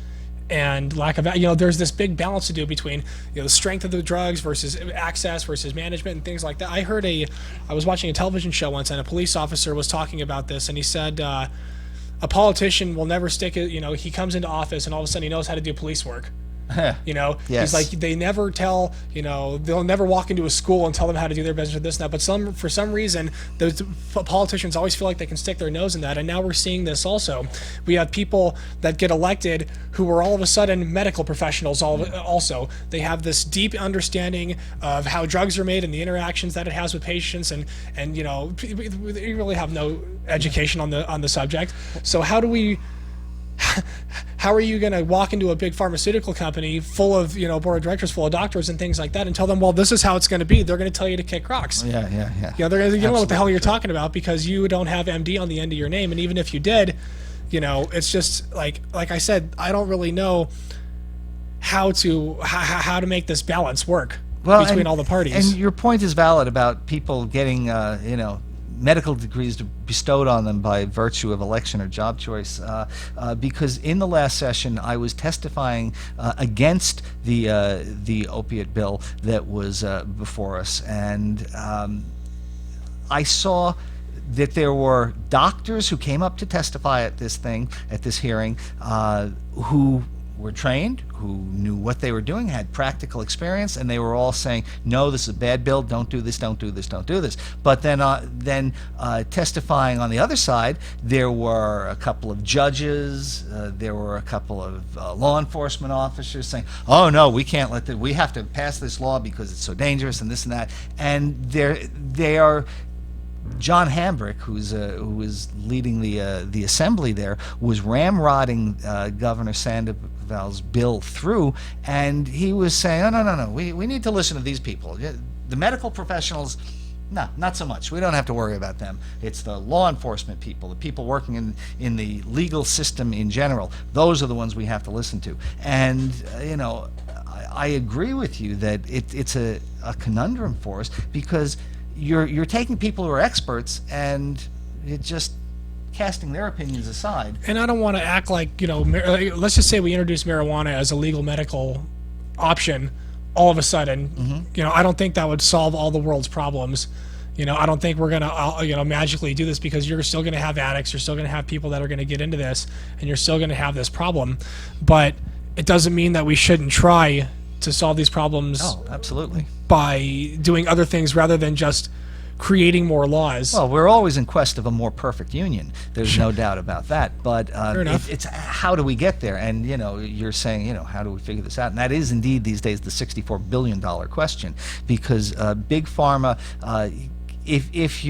and lack of, there's this big balance to do between, the strength of the drugs versus access versus management and things like that. I was watching a television show once, and a police officer was talking about this, and he said, a politician will never stick it, he comes into office and all of a sudden he knows how to do police work. Yes. He's like, they never tell, they'll never walk into a school and tell them how to do their business or this and that. But for some reason, those politicians always feel like they can stick their nose in that. And now we're seeing this also. We have people that get elected who are all of a sudden medical professionals. Also, they have this deep understanding of how drugs are made and the interactions that it has with patients, and they really have no education on the subject. So how are you going to walk into a big pharmaceutical company full of, board of directors full of doctors and things like that and tell them, well, this is how it's going to be? They're going to tell you to kick rocks. Yeah. They're going to, you don't know what the hell you're talking about because you don't have MD on the end of your name. And even if you did, it's just like I said, I don't really know how to make this balance work between all the parties. And your point is valid about people getting, medical degrees bestowed on them by virtue of election or job choice, because in the last session I was testifying against the opiate bill that was before us, and I saw that there were doctors who came up to testify at this hearing, who were trained, who knew what they were doing, had practical experience, and they were all saying, no, this is a bad bill, don't do this, don't do this, don't do this. But then testifying on the other side, there were a couple of judges, there were a couple of law enforcement officers saying, oh no, we can't let that, we have to pass this law because it's so dangerous and this and that. And they are John Hambrick, who was leading the assembly there, was ramrodding Governor Sandoval's bill through, and he was saying, no, we need to listen to these people. The medical professionals, no, not so much. We don't have to worry about them. It's the law enforcement people, the people working in the legal system in general. Those are the ones we have to listen to. And I agree with you that it's a conundrum for us, because you're taking people who are experts and you're just casting their opinions aside. And I don't want to act like, let's just say we introduce marijuana as a legal medical option all of a sudden. I don't think that would solve all the world's problems. I don't think we're going to, magically do this, because you're still going to have addicts, you're still going to have people that are going to get into this, and you're still going to have this problem. But it doesn't mean that we shouldn't try to solve these problems. Oh, absolutely. By doing other things rather than just creating more laws. Well, we're always in quest of a more perfect union. There's no doubt about that. But it's how do we get there? And you're saying, how do we figure this out? And that is indeed these days the $64 billion question, because big pharma, if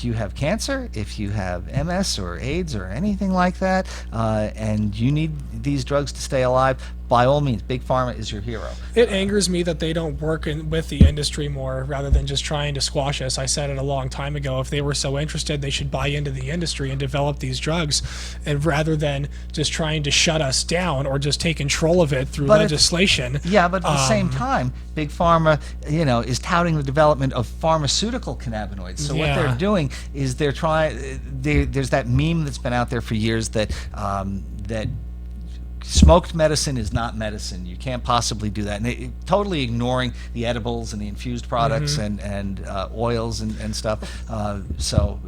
you have cancer, if you have MS or AIDS or anything like that, and you need these drugs to stay alive, by all means, big pharma is your hero. It angers me that they don't work with the industry more rather than just trying to squash us. I said it a long time ago. If they were so interested, they should buy into the industry and develop these drugs, and rather than just trying to shut us down or just take control of it through legislation. But at the same time, big pharma, is touting the development of pharmaceutical cannabinoids. So what they're doing is they're trying. There's that meme that's been out there for years that smoked medicine is not medicine. You can't possibly do that. And totally ignoring the edibles and the infused products and oils and stuff. So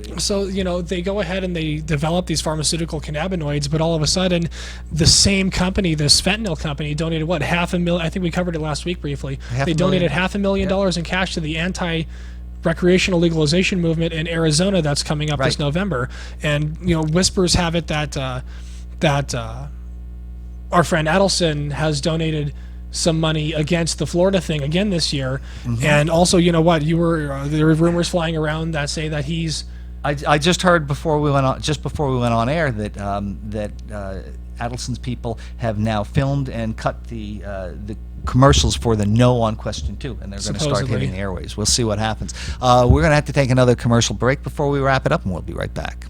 they go ahead and they develop these pharmaceutical cannabinoids, but all of a sudden, the same company, this fentanyl company, donated what, $500,000? I think we covered it last week briefly. They donated $500,000 in cash to the recreational legalization movement in Arizona that's coming up this November. And whispers have it that our friend Adelson has donated some money against the Florida thing again this year. And also, there were rumors flying around that say that he's. I just heard before we went on air that Adelson's people have now filmed and cut the commercials for the No on Question 2, and they're going to start hitting the airwaves. We'll see what happens. We're going to have to take another commercial break before we wrap it up, and we'll be right back.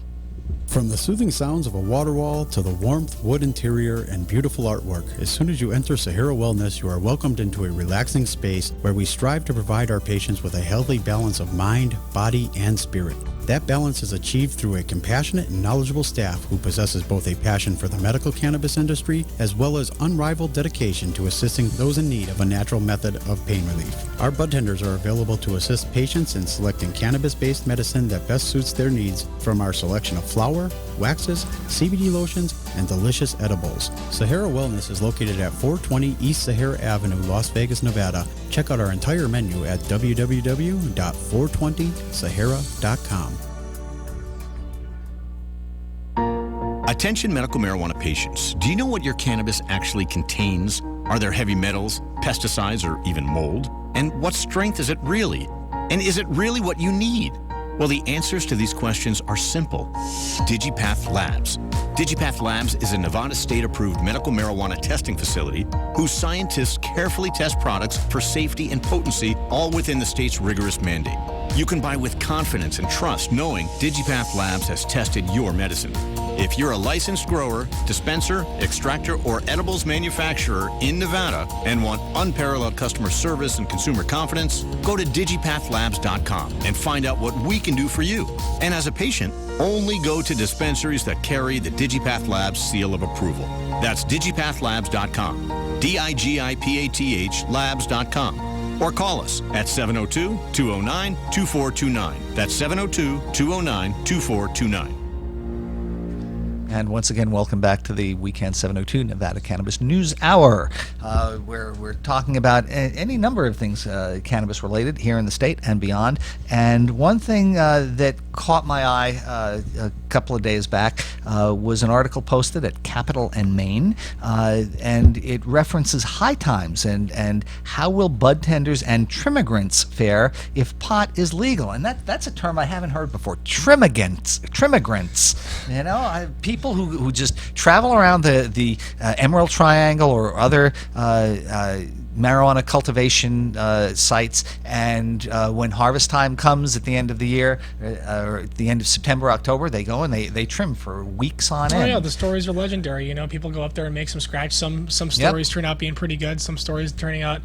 From the soothing sounds of a water wall to the warmth, wood interior, and beautiful artwork, as soon as you enter Sahara Wellness, you are welcomed into a relaxing space where we strive to provide our patients with a healthy balance of mind, body, and spirit. That balance is achieved through a compassionate and knowledgeable staff who possesses both a passion for the medical cannabis industry as well as unrivaled dedication to assisting those in need of a natural method of pain relief. Our bud tenders are available to assist patients in selecting cannabis-based medicine that best suits their needs from our selection of flower, waxes, CBD lotions, and delicious edibles. Sahara Wellness is located at 420 East Sahara Avenue, Las Vegas, Nevada. Check out our entire menu at www.420sahara.com. Attention medical marijuana patients. Do you know what your cannabis actually contains? Are there heavy metals, pesticides, or even mold? And what strength is it really? And is it really what you need? Well, the answers to these questions are simple. DigiPath Labs. DigiPath Labs is a Nevada state-approved medical marijuana testing facility whose scientists carefully test products for safety and potency, all within the state's rigorous mandate. You can buy with confidence and trust knowing DigiPath Labs has tested your medicine. If If you're a licensed grower, dispenser, extractor, or edibles manufacturer in Nevada and want unparalleled customer service and consumer confidence, go to digipathlabs.com and find out what we can do for you. And as a patient, only go to dispensaries that carry the Digipath Labs seal of approval. That's digipathlabs.com, DIGIPATH labs.com, or call us at 702-209-2429. That's 702-209-2429. And once again, welcome back to the Weekend 702 Nevada Cannabis News Hour, where we're talking about any number of things cannabis related here in the state and beyond. And one thing that caught my eye a couple of days back was an article posted at Capital and Maine, and it references high times and how will bud tenders and trimmigrants fare if pot is legal. And that's a term I haven't heard before. Trimmigrants. You know, people who just travel around the Emerald Triangle or other marijuana cultivation sites, and when harvest time comes at the end of the year, or at the end of September, October, they go and they trim for weeks on end. Oh yeah, the stories are legendary. You know, people go up there and make some scratch. Some stories turn out being pretty good. Some stories turning out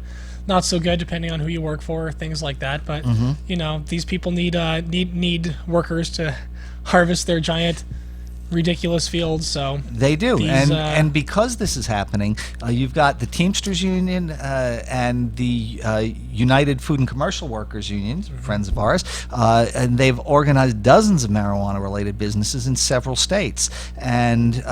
not so good, depending on who you work for, things like that. But you know, these people need workers to harvest their giant, ridiculous fields. So they do, and because this is happening, you've got the Teamsters Union and the United Food and Commercial Workers Union, friends of ours, and they've organized dozens of marijuana-related businesses in several states, and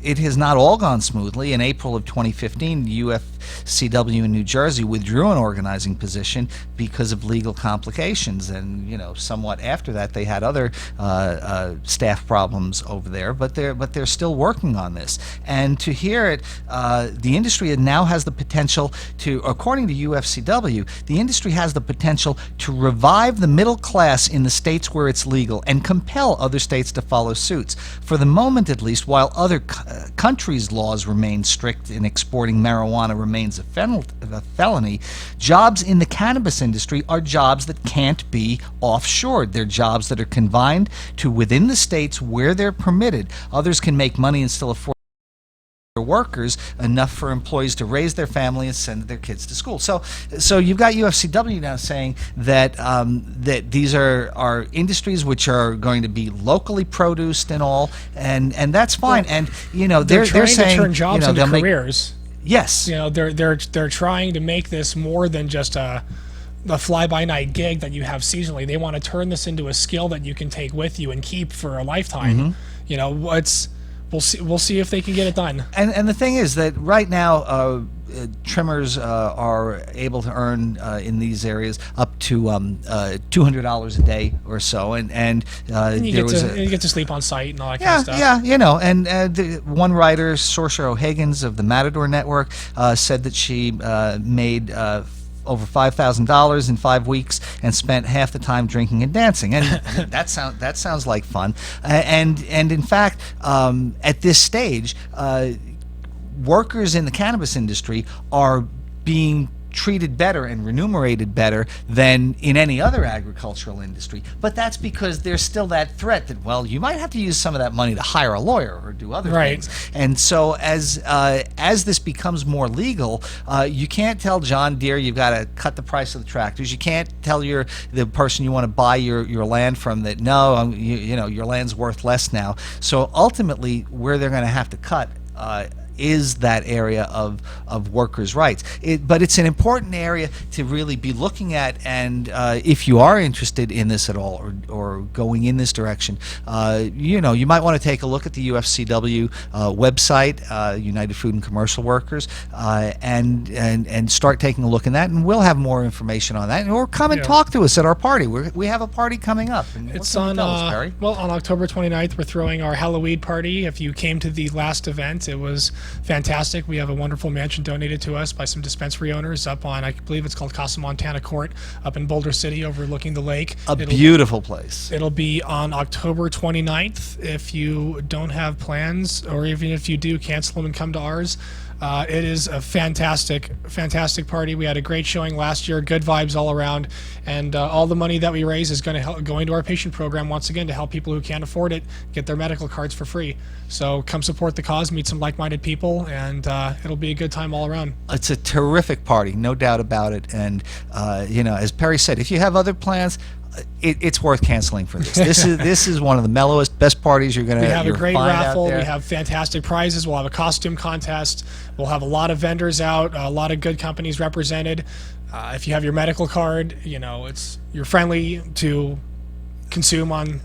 it has not all gone smoothly. In April of 2015, the UFCW in New Jersey withdrew an organizing position because of legal complications, and somewhat after that they had other staff problems over there. But they're still working on this. And to hear it, the industry now has the potential to, according to UFCW, the industry has the potential to revive the middle class in the states where it's legal and compel other states to follow suits. For the moment, at least, while other countries' laws remain strict and exporting marijuana remains a felony, jobs in the cannabis industry are jobs that can't be offshored. They're jobs that are confined to within the states where they're permitted. Others can make money and still afford workers enough for employees to raise their family and send their kids to school. So you've got UFCW now saying that that these are industries which are going to be locally produced and all, and that's fine. And they're saying to turn jobs into careers. Yes, they're trying to make this more than just a fly-by-night gig that you have seasonally. They want to turn this into a skill that you can take with you and keep for a lifetime. We'll see if they can get it done. And the thing is that right now, trimmers are able to earn in these areas up to $200 a day or so, and you get to sleep on site and all that kind of stuff. Yeah, and one writer, Saoirse O'Higgins of the Matador Network, said that she made over $5,000 in 5 weeks and spent half the time drinking and dancing, and that sounds like fun. And in fact, at this stage, workers in the cannabis industry are being treated better and remunerated better than in any other agricultural industry. But that's because there's still that threat that, well, you might have to use some of that money to hire a lawyer or do other things. And so as this becomes more legal, you can't tell John Deere you've got to cut the price of the tractors. You can't tell the person you want to buy your land from that, no, your land's worth less now. So ultimately, where they're going to have to cut is that area of workers' rights. But it's an important area to really be looking at, and if you are interested in this at all or going in this direction, you might want to take a look at the UFCW website, United Food and Commercial Workers, and start taking a look in that, and we'll have more information on that. Or come and talk to us at our party. We have a party coming up. And it's on October 29th. We're throwing our Halloween party. If you came to the last event, it was fantastic. We have a wonderful mansion donated to us by some dispensary owners up on, I believe it's called Casa Montana Court, up in Boulder City overlooking the lake. Beautiful place. It'll be on October 29th. If you don't have plans, or even if you do, cancel them and come to ours. It is a fantastic party. We had a great showing last year, good vibes all around, and all the money that we raise is going to go into our patient program once again to help people who can't afford it get their medical cards for free. So come support the cause, meet some like-minded people, and it'll be a good time all around. It's a terrific party, no doubt about it. And as Perry said, if you have other plans, it's worth canceling for this. This is one of the mellowest, best parties you're going to. We have a great raffle. We have fantastic prizes. We'll have a costume contest. We'll have a lot of vendors out. A lot of good companies represented. If you have your medical card, you're friendly to consume on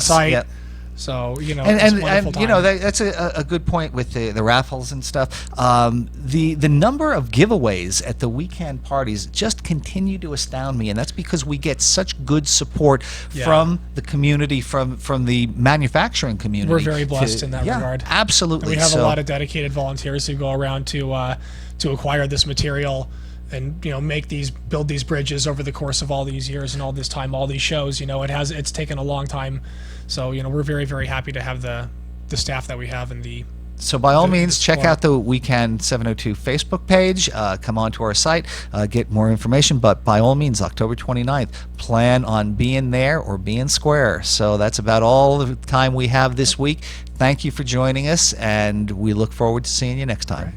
site. Yep. So it's a wonderful time. That's a good point with the raffles and stuff. The number of giveaways at the weekend parties just continue to astound me, and that's because we get such good support from the community, from the manufacturing community. We're very blessed in that regard. Absolutely. And we have a lot of dedicated volunteers who go around to acquire this material and build these bridges over the course of all these years and all this time, all these shows. It's taken a long time. So we're very, very happy to have the staff that we have and the. So by all means, check out the Weekend 702 Facebook page. Come onto our site, get more information. But by all means, October 29th, plan on being there or being square. So that's about all the time we have this week. Thank you for joining us, and we look forward to seeing you next time.